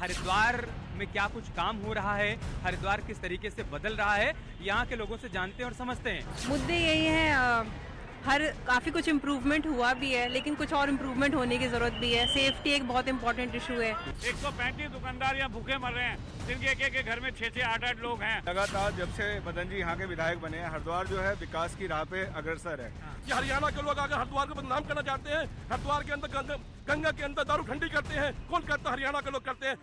हरिद्वार में क्या कुछ काम हो रहा है, हरिद्वार किस तरीके से बदल रहा है, यहाँ के लोगों से जानते हैं और समझते हैं। मुद्दे यही हैं, काफ़ी कुछ इम्प्रूवमेंट हुआ भी है, लेकिन कुछ और इम्प्रूवमेंट होने की जरूरत भी है। सेफ्टी एक बहुत इम्पोर्टेंट इशू है। 135 दुकानदार यहाँ भूखे मर रहे हैं, जिनके एक घर में 6-6 8-8 लोग हैं। लगातार जब से मदन जी यहाँ के विधायक बने हैं, हरिद्वार जो है विकास की राह पे अग्रसर है। कि हरियाणा के लोग आकर हरिद्वार को बदनाम करना चाहते हैं, हरिद्वार के अंदर गंगा के अंदर दारू ठंडी करते हैं। कौन करता है? हरियाणा के लोग करते हैं।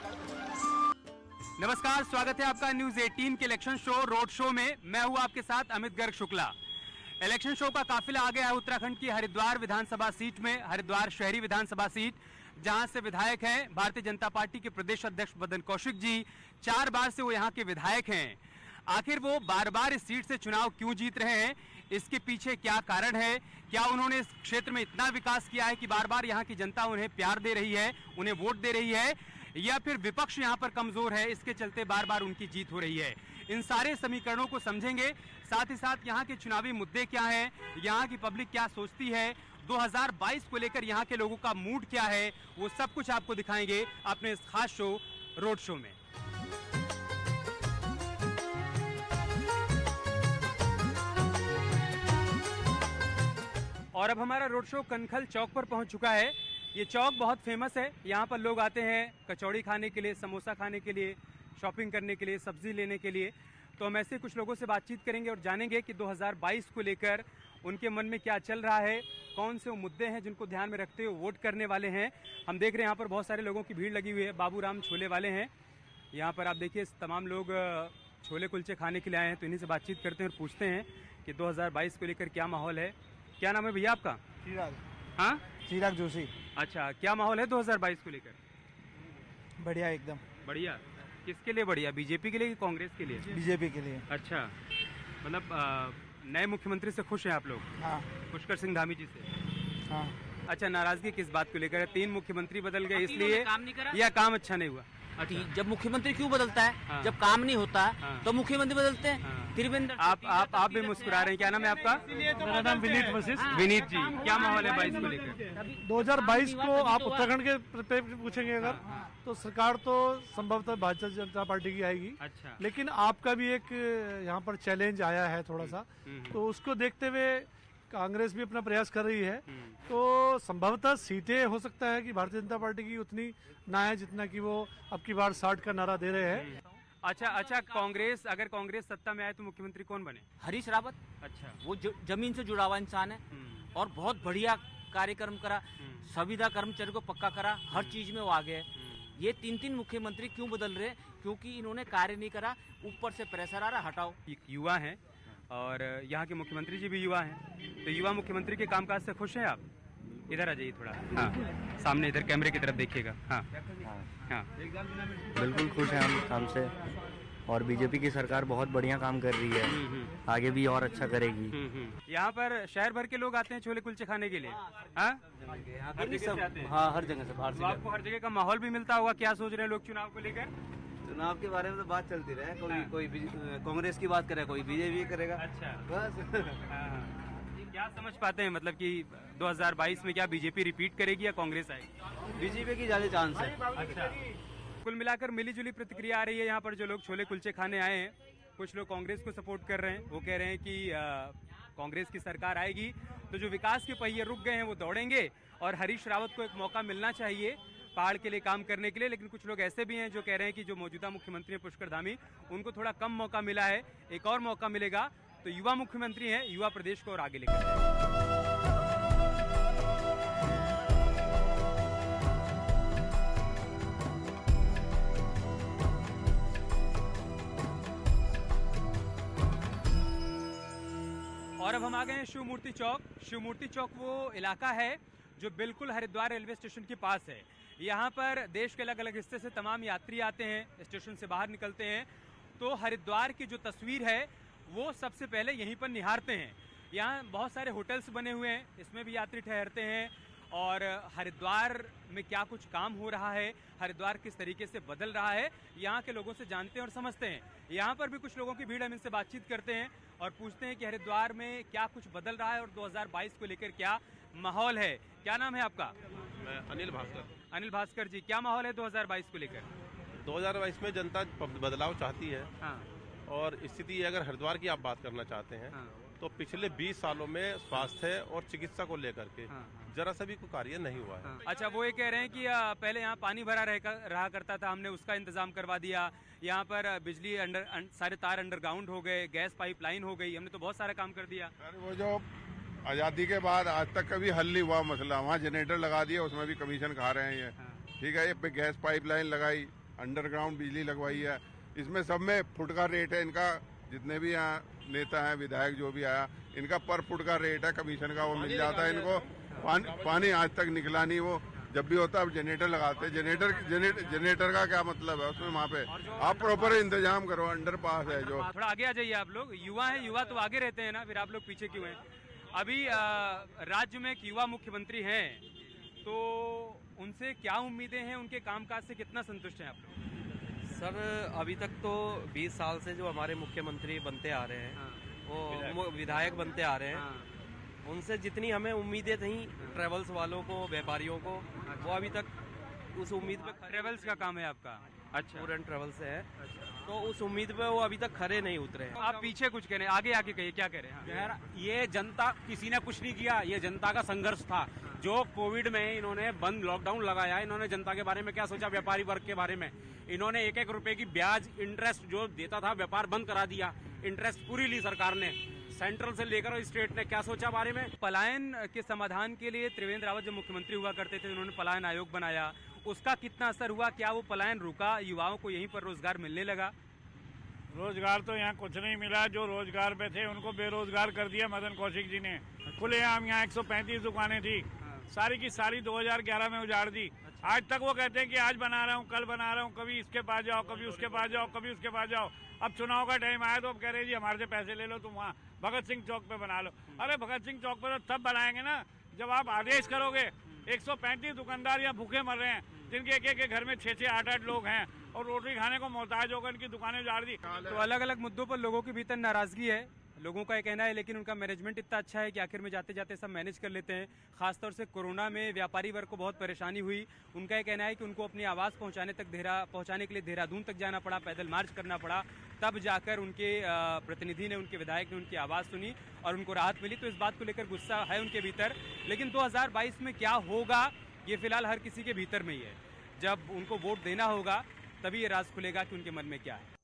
नमस्कार, स्वागत है आपका न्यूज 18 के इलेक्शन शो रोड शो में। मैं हूँ आपके साथ अमित गर्ग शुक्ला। इलेक्शन शो का काफिला आ गया है उत्तराखंड की हरिद्वार विधानसभा सीट में, हरिद्वार शहरी विधानसभा सीट, जहां से विधायक हैं भारतीय जनता पार्टी के प्रदेश अध्यक्ष मदन कौशिक जी। 4 बार से वो यहाँ के विधायक हैं। आखिर वो बार बार इस सीट से चुनाव क्यों जीत रहे हैं, इसके पीछे क्या कारण है? क्या उन्होंने इस क्षेत्र में इतना विकास किया है कि बार बार यहाँ की जनता उन्हें प्यार दे रही है, उन्हें वोट दे रही है, या फिर विपक्ष यहाँ पर कमजोर है, इसके चलते बार बार उनकी जीत हो रही है? इन सारे समीकरणों को समझेंगे, साथ ही साथ यहाँ के चुनावी मुद्दे क्या हैं, यहाँ की पब्लिक क्या सोचती है, 2022 को लेकर यहाँ के लोगों का मूड क्या है, वो सब कुछ आपको दिखाएंगे अपने इस खास शो रोड शो में। और अब हमारा रोड शो कनखल चौक पर पहुंच चुका है। ये चौक बहुत फेमस है, यहाँ पर लोग आते हैं कचौड़ी खाने के लिए, समोसा खाने के लिए, शॉपिंग करने के लिए, सब्जी लेने के लिए। तो हम ऐसे कुछ लोगों से बातचीत करेंगे और जानेंगे कि 2022 को लेकर उनके मन में क्या चल रहा है, कौन से वो मुद्दे हैं जिनको ध्यान में रखते हुए वोट करने वाले हैं। हम देख रहे हैं यहाँ पर बहुत सारे लोगों की भीड़ लगी हुई है। बाबूराम छोले वाले हैं यहाँ पर, आप देखिए तमाम लोग छोले कुलचे खाने के लिए आए हैं। तो इन्हीं से बातचीत करते हैं और पूछते हैं कि 2022 को लेकर क्या माहौल है। क्या नाम है भैया आपका? चिराग। हाँ, चिराग जोशी। अच्छा, क्या माहौल है 2022 को लेकर? बढ़िया, एकदम बढ़िया। किसके लिए बढ़िया, बीजेपी के लिए कि कांग्रेस के लिए? बीजेपी के लिए। अच्छा, मतलब नए मुख्यमंत्री से खुश हैं आप लोग? हाँ। पुष्कर सिंह धामी जी से? हाँ। अच्छा, नाराजगी किस बात को लेकर है? 3 मुख्यमंत्री बदल गए इसलिए, काम नहीं करा या काम अच्छा नहीं हुआ? अच्छा। जब मुख्यमंत्री क्यों बदलता है? हाँ। जब काम नहीं होता हाँ। तो मुख्यमंत्री बदलते हैं। हाँ। त्रिवेंद्र आप भी मुस्कुरा रहे हैं। क्या नाम है आपका? मेरा नाम विनीत वशिष्ठ। विनीत जी, क्या माहौल है 22 को लेकर? 2022 को आप उत्तराखंड के पे पूछेंगे अगर, तो सरकार तो संभवतः भारतीय जनता पार्टी की आएगी। अच्छा। लेकिन आपका भी एक यहाँ पर चैलेंज आया है थोड़ा सा, तो उसको देखते हुए कांग्रेस भी अपना प्रयास कर रही है। तो संभवतः सीटें हो सकता है कि भारतीय जनता पार्टी की उतनी ना है जितना कि वो अब की बार 60 का नारा दे रहे हैं। अच्छा, कांग्रेस, अगर कांग्रेस सत्ता में आए तो मुख्यमंत्री कौन बने? हरीश रावत। अच्छा। वो जमीन से जुड़ा हुआ इंसान है और बहुत बढ़िया कार्यक्रम करा, संविदा कर्मचारी को पक्का करा, हर चीज में वो आगे है। ये 3 मुख्यमंत्री क्यों बदल रहे? क्योंकि इन्होंने कार्य नहीं करा, ऊपर से प्रेशर आ रहा, हटाओ। युवा हैं और यहाँ के मुख्यमंत्री जी भी युवा हैं, तो युवा मुख्यमंत्री के कामकाज से खुश हैं आप? इधर आ जाइए थोड़ा। हाँ, सामने इधर कैमरे की तरफ देखिएगा। हाँ हाँ, बिल्कुल खुश हैं हम काम से, और बीजेपी की सरकार बहुत बढ़िया काम कर रही है, आगे भी और अच्छा करेगी। यहाँ पर शहर भर के लोग आते हैं छोले कुलचे खाने के लिए? हाँ, हर जगह से आते हैं? हाँ, हर जगह से, बाहर से। आपको हर जगह का माहौल भी मिलता होगा। क्या सोच रहे हैं लोग चुनाव को लेकर? चुनाव के बारे में तो बात चलती रहे, कोई कांग्रेस की बात करे, कोई बीजेपी करेगा। अच्छा, बस। क्या समझ पाते हैं मतलब कि 2022 में क्या बीजेपी रिपीट करेगी या कांग्रेस आएगी? बीजेपी की ज्यादा चांस है। अच्छा, कुल मिलाकर मिली जुली प्रतिक्रिया आ रही है यहाँ पर। जो लोग छोले कुलचे खाने आए हैं, कुछ लोग कांग्रेस को सपोर्ट कर रहे हैं। वो कह रहे हैं कि कांग्रेस की सरकार आएगी तो जो विकास के पहिए रुक गए हैं वो दौड़ेंगे, और हरीश रावत को एक मौका मिलना चाहिए पहाड़ के लिए काम करने के लिए। लेकिन कुछ लोग ऐसे भी हैं जो कह रहे हैं कि जो मौजूदा मुख्यमंत्री हैं पुष्कर धामी, उनको थोड़ा कम मौका मिला है, एक और मौका मिलेगा तो युवा मुख्यमंत्री हैं, युवा प्रदेश को और आगे लेकर जाएंगे। और अब हम आ गए हैं शिव मूर्ति चौक। शिव मूर्ति चौक वो इलाका है जो बिल्कुल हरिद्वार रेलवे स्टेशन के पास है। यहाँ पर देश के अलग अलग हिस्से से तमाम यात्री आते हैं, स्टेशन से बाहर निकलते हैं, तो हरिद्वार की जो तस्वीर है वो सबसे पहले यहीं पर निहारते हैं। यहाँ बहुत सारे होटल्स बने हुए हैं, इसमें भी यात्री ठहरते हैं। और हरिद्वार में क्या कुछ काम हो रहा है, हरिद्वार किस तरीके से बदल रहा है, यहाँ के लोगों से जानते हैं और समझते हैं। यहाँ पर भी कुछ लोगों की भीड़, हम इनसे बातचीत करते हैं और पूछते हैं कि हरिद्वार में क्या कुछ बदल रहा है और 2022 को लेकर क्या माहौल है। क्या नाम है आपका? मैं अनिल भास्कर। अनिल भास्कर जी, क्या माहौल है 2022 को लेकर? 2022 में जनता बदलाव चाहती है। हाँ। और स्थिति अगर हरिद्वार की आप बात करना चाहते हैं, हाँ। तो पिछले 20 सालों में स्वास्थ्य और चिकित्सा को लेकर के जरा सा भी कोई कार्य नहीं हुआ है। अच्छा, वो ये कह रहे हैं कि पहले यहाँ पानी भरा रहा करता था, हमने उसका इंतजाम करवा दिया, यहाँ पर बिजली सारे तार अंडरग्राउंड हो गए, गैस पाइपलाइन हो गई, हमने तो बहुत सारा काम कर दिया। अरे वो जो आज़ादी के बाद आज तक कभी हल नहीं हुआ मसला, वहाँ जनरेटर लगा दिया, उसमें भी कमीशन खा रहे हैं ये। ठीक है, ये पे गैस पाइपलाइन लगाई, अंडरग्राउंड बिजली लगवाई है, इसमें सब में फुट का रेट है इनका। जितने भी यहाँ नेता हैं, विधायक जो भी आया, इनका पर फुट का रेट है कमीशन का, वो मिल जाता है इनको। पानी आज तक निकला नहीं, वो जब भी होता है जनरेटर लगाते हैं। जनरेटर का क्या मतलब है उसमें? वहाँ पे आप प्रॉपर इंतजाम करो, अंडर पास है जो। थोड़ा आगे आ जाइए आप लोग, युवा हैं, युवा तो आगे रहते हैं ना, फिर आप लोग पीछे क्यों हैं? अभी राज्य में एक युवा मुख्यमंत्री हैं, तो उनसे क्या उम्मीदें हैं, उनके कामकाज से कितना संतुष्ट हैं आप लोग? सर अभी तक तो 20 साल से जो हमारे मुख्यमंत्री बनते आ रहे हैं, वो विधायक बनते आ रहे हैं, उनसे जितनी हमें उम्मीदें थी ट्रेवल्स वालों को, व्यापारियों को, वो अभी तक उस उम्मीद पे। ट्रेवल्स का काम है आपका? अच्छा, टूर एंड ट्रेवल से है। तो उस उम्मीद पे वो अभी तक खरे नहीं उतरे हैं। आप पीछे कुछ कह रहे हैं, आगे आके कहिए क्या कह रहे हैं? ये जनता, किसी ने कुछ नहीं किया, ये जनता का संघर्ष था। जो कोविड में इन्होंने बंद लॉकडाउन लगाया, इन्होंने जनता के बारे में क्या सोचा, व्यापारी वर्ग के बारे में। इन्होंने 1-1 रुपए की ब्याज इंटरेस्ट जो देता था, व्यापार बंद करा दिया, इंटरेस्ट पूरी ली सरकार ने, सेंट्रल से लेकर स्टेट ने। क्या सोचा बारे में? पलायन के समाधान के लिए त्रिवेंद्र रावत जब मुख्यमंत्री हुआ करते थे, उन्होंने पलायन आयोग बनाया, उसका कितना असर हुआ? क्या वो पलायन रुका, युवाओं को यहीं पर रोजगार मिलने लगा? रोजगार तो यहाँ कुछ नहीं मिला, जो रोजगार पे थे उनको बेरोजगार कर दिया मदन कौशिक जी ने। खुलेआम यहाँ 135 दुकानें थी, सारी की सारी 2011 में उजाड़ दी। आज तक वो कहते हैं कि आज बना रहा हूँ, कल बना रहा हूँ, कभी इसके पास जाओ, कभी उसके पास जाओ, कभी उसके पास जाओ। अब चुनाव का टाइम आया तो अब कह रहे जी हमारे से पैसे ले लो, तुम वहाँ भगत सिंह चौक पे बना लो। अरे भगत सिंह चौक पे तो तब बनाएंगे ना जब आप आदेश करोगे। 135 दुकानदार यहाँ भूखे मर रहे हैं, जिनके एक घर में 6-6, 8-8 लोग हैं और रोटी खाने को मोहताज होकर इनकी दुकानें उजाड़ दी। तो अलग अलग मुद्दों पर लोगों के भीतर नाराजगी है, लोगों का ये कहना है, लेकिन उनका मैनेजमेंट इतना अच्छा है कि आखिर में जाते जाते सब मैनेज कर लेते हैं। खासतौर से कोरोना में व्यापारी वर्ग को बहुत परेशानी हुई। उनका ये कहना है कि उनको अपनी आवाज़ पहुंचाने के लिए देहरादून तक जाना पड़ा, पैदल मार्च करना पड़ा, तब जाकर उनके प्रतिनिधि ने, उनके विधायक ने उनकी आवाज़ सुनी और उनको राहत मिली। तो इस बात को लेकर गुस्सा है उनके भीतर, लेकिन 2022 में क्या होगा ये फिलहाल हर किसी के भीतर में ही है। जब उनको वोट देना होगा तभी ये राज खुलेगा कि उनके मन में क्या है।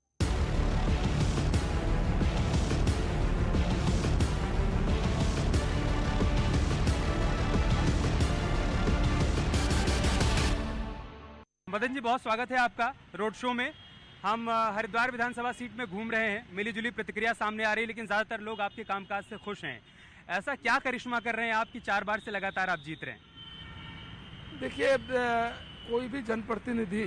मदन जी, बहुत स्वागत है आपका रोड शो में। हम हरिद्वार विधानसभा सीट में घूम रहे हैं, मिली जुली प्रतिक्रिया सामने आ रही है, लेकिन ज़्यादातर लोग आपके कामकाज से खुश हैं। ऐसा क्या करिश्मा कर रहे हैं आप कि 4 बार से लगातार आप जीत रहे हैं? देखिए, कोई भी जनप्रतिनिधि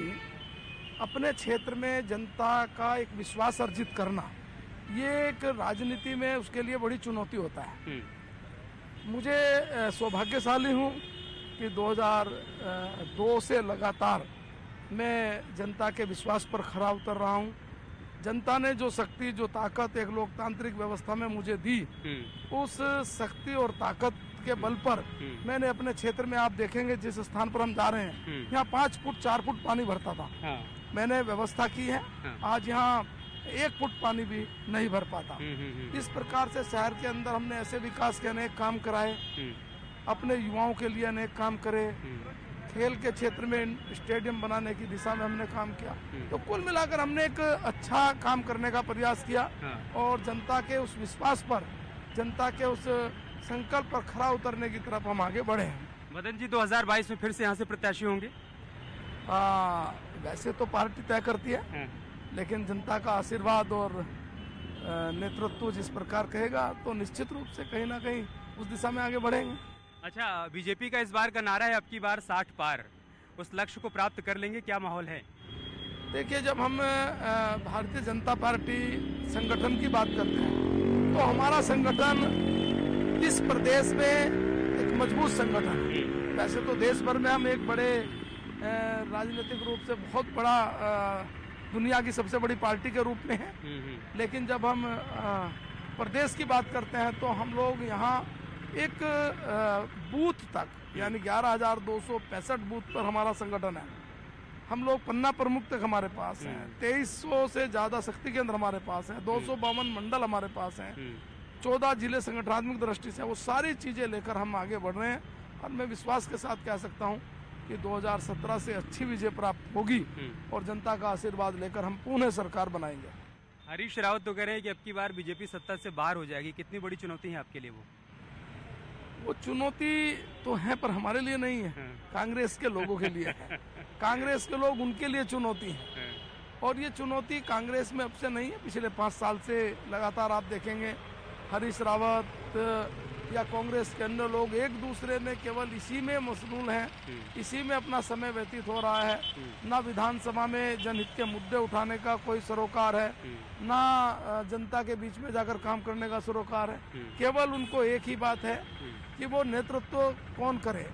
अपने क्षेत्र में जनता का एक विश्वास अर्जित करना, ये एक राजनीति में उसके लिए बड़ी चुनौती होता है। मुझे सौभाग्यशाली हूँ कि 2002 से लगातार मैं जनता के विश्वास पर खरा उतर रहा हूँ। जनता ने जो शक्ति, जो ताकत एक लोकतांत्रिक व्यवस्था में मुझे दी, उस शक्ति और ताकत के बल पर मैंने अपने क्षेत्र में, आप देखेंगे जिस स्थान पर हम जा रहे हैं, यहाँ 5 फुट 4 फुट पानी भरता था। मैंने व्यवस्था की है, आज यहाँ 1 फुट पानी भी नहीं भर पाता। इस प्रकार से शहर के अंदर हमने ऐसे विकास के अनेक काम कराए, अपने युवाओं के लिए अनेक काम करे, खेल के क्षेत्र में स्टेडियम बनाने की दिशा में हमने काम किया। तो कुल मिलाकर हमने एक अच्छा काम करने का प्रयास किया और जनता के उस विश्वास पर, जनता के उस संकल्प पर खरा उतरने की तरफ हम आगे बढ़े हैं। मदन जी, 2022 में फिर से यहाँ से प्रत्याशी होंगे? वैसे तो पार्टी तय करती है, लेकिन जनता का आशीर्वाद और नेतृत्व जिस प्रकार कहेगा तो निश्चित रूप से कहीं ना कहीं उस दिशा में आगे बढ़ेंगे। अच्छा, बीजेपी का इस बार का नारा है अब की बार 60 पार, उस लक्ष्य को प्राप्त कर लेंगे, क्या माहौल है? देखिए, जब हम भारतीय जनता पार्टी संगठन की बात करते हैं तो हमारा संगठन इस प्रदेश में एक मजबूत संगठन है। वैसे तो देश भर में हम एक बड़े राजनीतिक रूप से बहुत बड़ा, दुनिया की सबसे बड़ी पार्टी के रूप में है, लेकिन जब हम प्रदेश की बात करते हैं तो हम लोग यहाँ एक बूथ तक, यानी 11,265 बूथ पर हमारा संगठन है। हम लोग पन्ना प्रमुख तक हमारे पास हैं, 2300 से ज्यादा शक्ति केंद्र हमारे पास हैं, 252 मंडल हमारे पास हैं, 14 जिले संगठनात्मक दृष्टि से, वो सारी चीजें लेकर हम आगे बढ़ रहे हैं। और मैं विश्वास के साथ कह सकता हूं कि 2017 से अच्छी विजय प्राप्त होगी और जनता का आशीर्वाद लेकर हम पुनः सरकार बनाएंगे। हरीश रावत तो कह रहे हैं कि अब की बार बीजेपी सत्ता से बाहर हो जाएगी, कितनी बड़ी चुनौती है आपके लिए वो चुनौती तो है पर हमारे लिए नहीं है, कांग्रेस के लोगों के लिए है। कांग्रेस के लोग उनके लिए चुनौती है और ये चुनौती कांग्रेस में अब से नहीं है, पिछले 5 साल से लगातार आप देखेंगे हरीश रावत या कांग्रेस के अन्य लोग एक दूसरे में केवल इसी में मशगूल हैं, इसी में अपना समय व्यतीत हो रहा है। ना विधानसभा में जनहित के मुद्दे उठाने का कोई सरोकार है, ना जनता के बीच में जाकर काम करने का सरोकार है। केवल उनको एक ही बात है कि वो नेतृत्व कौन करे,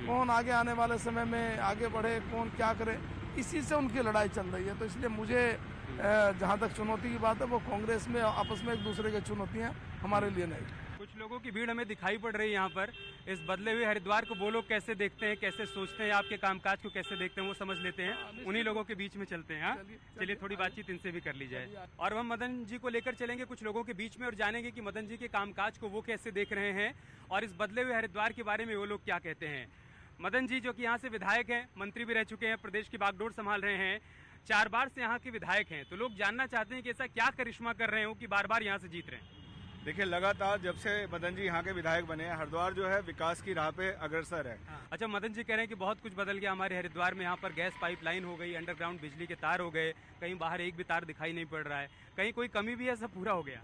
कौन आगे आने वाले समय में आगे बढ़े, कौन क्या करे, इसी से उनकी लड़ाई चल रही है। तो इसलिए मुझे जहाँ तक चुनौती की बात है वो कांग्रेस में आपस में एक दूसरे की चुनौतियाँ, हमारे लिए नहीं। कुछ लोगों की भीड़ हमें दिखाई पड़ रही है यहाँ पर, इस बदले हुए हरिद्वार को वो लोग कैसे देखते हैं, कैसे सोचते हैं, आपके कामकाज को कैसे देखते हैं, वो समझ लेते हैं। उन्हीं लोगों के बीच में चलते हैं। चलिए थोड़ी बातचीत इनसे भी कर ली जाए और हम मदन जी को लेकर चलेंगे कुछ लोगों के बीच में और जानेंगे कि मदन जी के कामकाज को वो कैसे देख रहे हैं और इस बदले हुए हरिद्वार के बारे में वो लोग क्या कहते हैं। मदन जी जो कि यहाँ से विधायक हैं, मंत्री भी रह चुके हैं, प्रदेश की बागडोर संभाल रहे हैं, 4 बार से यहाँ के विधायक हैं, तो लोग जानना चाहते हैं कि ऐसा क्या करिश्मा कर रहे हो कि बार बार यहाँ से जीत रहे हैं। देखिए, लगातार जब से मदन जी यहाँ के विधायक बने हैं, हरिद्वार जो है विकास की राह पे अग्रसर है। अच्छा, मदन जी कह रहे हैं कि बहुत कुछ बदल गया हमारे हरिद्वार में, यहाँ पर गैस पाइपलाइन हो गई, अंडरग्राउंड बिजली के तार हो गए, कहीं बाहर एक भी तार दिखाई नहीं पड़ रहा है, कहीं कोई कमी भी है, सब पूरा हो गया।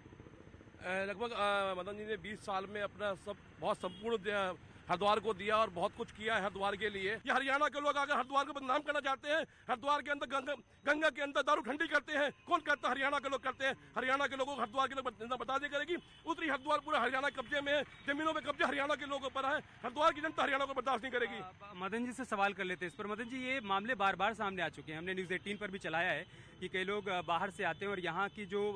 लगभग मदन जी ने 20 साल में अपना सब बहुत संपूर्ण हरिद्वार को दिया और बहुत कुछ किया है हरिद्वार के लिए। ये हरियाणा के लोग अगर हरिद्वार को बदनाम करना चाहते हैं, हरिद्वार के अंदर गंगा के अंदर दारू ठंडी करते हैं, कौन करता है? हरियाणा के लोग करते हैं। हरियाणा के लोगों को हरिद्वार के लोग बता दिया करेगी, उत्तरी हरिद्वार पूरा हरियाणा कब्जे में है, जमीनों में कब्जे हरियाणा के लोगों पर है। हरिद्वार की जनता हरियाणा को बर्दाश्त नहीं करेगी। मदन जी से सवाल कर लेते हैं इस पर। मदन जी, ये मामले बार बार सामने आ चुके हैं, हमने न्यूज़ 18 पर भी चलाया है कि कई लोग बाहर से आते हैं और यहाँ की जो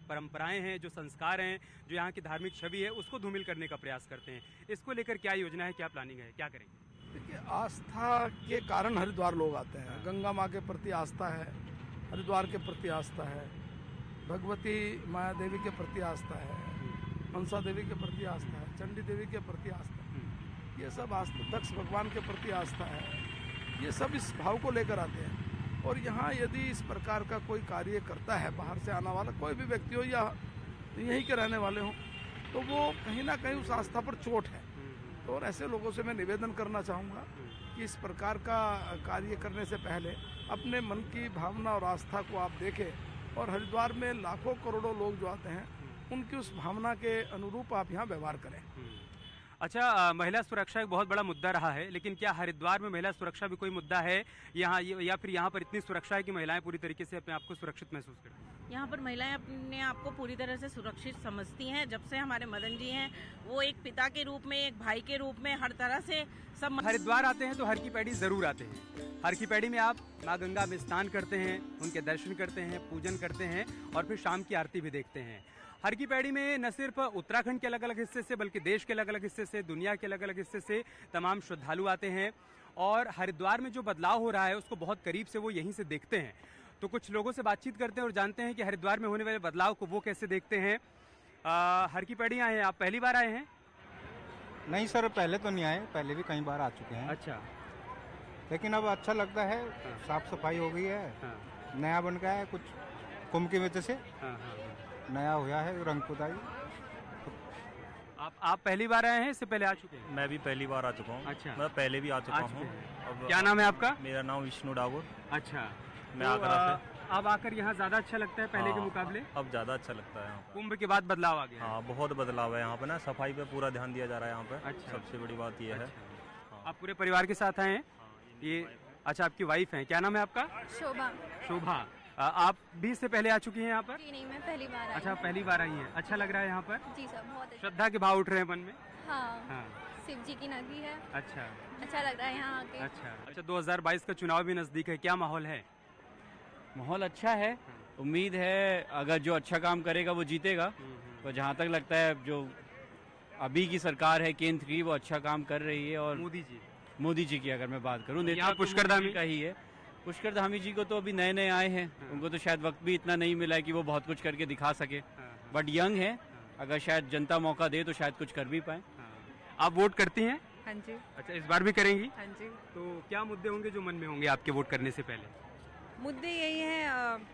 परंपराएं हैं, जो संस्कार हैं, जो यहाँ की धार्मिक छवि है, उसको धूमिल करने का प्रयास करते हैं। इसको लेकर क्या योजना है, क्या प्लानिंग है, क्या करेंगे? देखिए, आस्था के कारण हरिद्वार लोग आते हैं। गंगा माँ के प्रति आस्था है, हरिद्वार के प्रति आस्था है, भगवती माया देवी के प्रति आस्था है, मनसा देवी के प्रति आस्था है, चंडी देवी के प्रति आस्था है। ये सब आस्था, दक्ष भगवान के प्रति आस्था है, ये सब इस भाव को लेकर आते हैं। और यहाँ यदि इस प्रकार का कोई कार्य करता है, बाहर से आने वाला कोई भी व्यक्ति हो या यहीं के रहने वाले हो, तो वो कहीं ना कहीं उस आस्था पर चोट है। तो और ऐसे लोगों से मैं निवेदन करना चाहूँगा कि इस प्रकार का कार्य करने से पहले अपने मन की भावना और आस्था को आप देखें और हरिद्वार में लाखों करोड़ों लोग जो आते हैं, उनकी उस भावना के अनुरूप आप यहाँ व्यवहार करें। अच्छा, महिला सुरक्षा एक बहुत बड़ा मुद्दा रहा है, लेकिन क्या हरिद्वार में महिला सुरक्षा भी कोई मुद्दा है यहाँ, या फिर यहाँ पर इतनी सुरक्षा है कि महिलाएं पूरी तरीके से अपने आप को सुरक्षित महसूस करें? यहाँ पर महिलाएं अपने आप को पूरी तरह से सुरक्षित समझती हैं। जब से हमारे मदन जी हैं, वो एक पिता के रूप में, एक भाई के रूप में, हर तरह से सब। हरिद्वार आते हैं तो हर की पैड़ी जरूर आते हैं। हर की पैड़ी में आप माँ गंगा में स्नान करते हैं, उनके दर्शन करते हैं, पूजन करते हैं और फिर शाम की आरती भी देखते हैं। हर की पैड़ी में न सिर्फ उत्तराखंड के अलग अलग हिस्से से, बल्कि देश के अलग अलग हिस्से से, दुनिया के अलग अलग हिस्से से तमाम श्रद्धालु आते हैं और हरिद्वार में जो बदलाव हो रहा है उसको बहुत करीब से वो यहीं से देखते हैं। तो कुछ लोगों से बातचीत करते हैं और जानते हैं कि हरिद्वार में होने वाले बदलाव को वो कैसे देखते हैं। हर की पैड़ी आए हैं, आप पहली बार आए हैं? नहीं सर, पहले तो नहीं आए, पहले भी कई बार आ चुके हैं। अच्छा, लेकिन अब अच्छा लगता है, साफ सफाई हो गई है, नया बन गया है, कुछ कुंभ की वजह से नया हुआ है, रंग पुताई। आप पहली बार आए हैं, इससे पहले आ चुके हैं? मैं भी पहली बार आ चुका हूँ। अच्छा, मैं पहले भी आ चुका हूँ। क्या नाम है आपका? मेरा नाम विष्णु डागोर। अच्छा, मैं आगरा से। अब आकर यहाँ ज्यादा अच्छा लगता है पहले के मुकाबले? अब ज्यादा अच्छा लगता है। कुंभ के बाद बदलाव आ गया? हाँ, बहुत बदलाव है यहाँ पे ना, सफाई पे पूरा ध्यान दिया जा रहा है यहाँ पे। अच्छा, सबसे बड़ी बात ये है। आप पूरे परिवार के साथ आए हैं? ये अच्छा, आपकी वाइफ है, क्या नाम है आपका? शोभा। शोभा, आप भी इससे पहले आ चुकी हैं यहाँ पर? जी नहीं, मैं पहली बार आई। अच्छा, पहली बार आई हैं। अच्छा लग रहा है यहाँ पर? जी सर, बहुत अच्छा। श्रद्धा के भाव उठ रहे हैं मन में? हाँ, शिव जी की नगरी है। अच्छा, अच्छा लग रहा है यहाँ आके। अच्छा, 2022 का चुनाव भी नजदीक है, क्या माहौल है? माहौल अच्छा है, उम्मीद है अगर जो अच्छा काम करेगा वो जीतेगा। तो जहाँ तक लगता है जो अभी की सरकार है केंद्र की, वो अच्छा काम कर रही है। और मोदी जी की अगर मैं बात करूँ, नेता पुष्कर धामी का ही है, पुष्कर धामी जी को तो अभी नए नए आए हैं, उनको तो शायद वक्त भी इतना नहीं मिला है कि वो बहुत कुछ करके दिखा सके, बट यंग है, अगर शायद जनता मौका दे तो शायद कुछ कर भी पाए। आप वोट करती हैं? हाँ जी। अच्छा, इस बार भी करेंगी? हाँ जी। तो क्या मुद्दे होंगे जो मन में होंगे आपके वोट करने से पहले? मुद्दे यही हैं,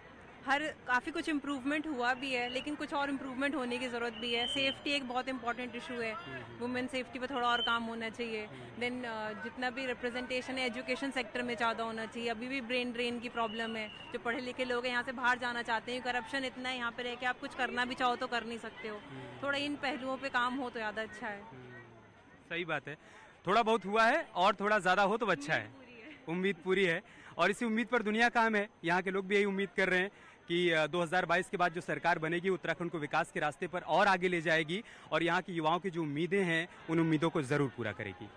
काफ़ी कुछ इम्प्रूवमेंट हुआ भी है, लेकिन कुछ और इम्प्रूवमेंट होने की ज़रूरत भी है। सेफ्टी एक बहुत इंपॉर्टेंट इशू है, वुमेन सेफ्टी पे थोड़ा और काम होना चाहिए। देन जितना भी रिप्रेजेंटेशन है एजुकेशन सेक्टर में ज़्यादा होना चाहिए। अभी भी ब्रेन ड्रेन की प्रॉब्लम है, जो पढ़े लिखे लोग हैं यहाँ से बाहर जाना चाहते हैं, करप्शन इतना है यहाँ पे रह के आप कुछ करना भी चाहो तो कर नहीं सकते हो। थोड़ा इन पहलुओं पर काम हो तो ज़्यादा अच्छा है। सही बात है, थोड़ा बहुत हुआ है और थोड़ा ज़्यादा हो तो अच्छा है। उम्मीद पूरी है और इसी उम्मीद पर दुनिया काम है। यहाँ के लोग भी यही उम्मीद कर रहे हैं कि 2022 के बाद जो सरकार बनेगी उत्तराखंड को विकास के रास्ते पर और आगे ले जाएगी और यहाँ के युवाओं की जो उम्मीदें हैं उन उम्मीदों को ज़रूर पूरा करेगी।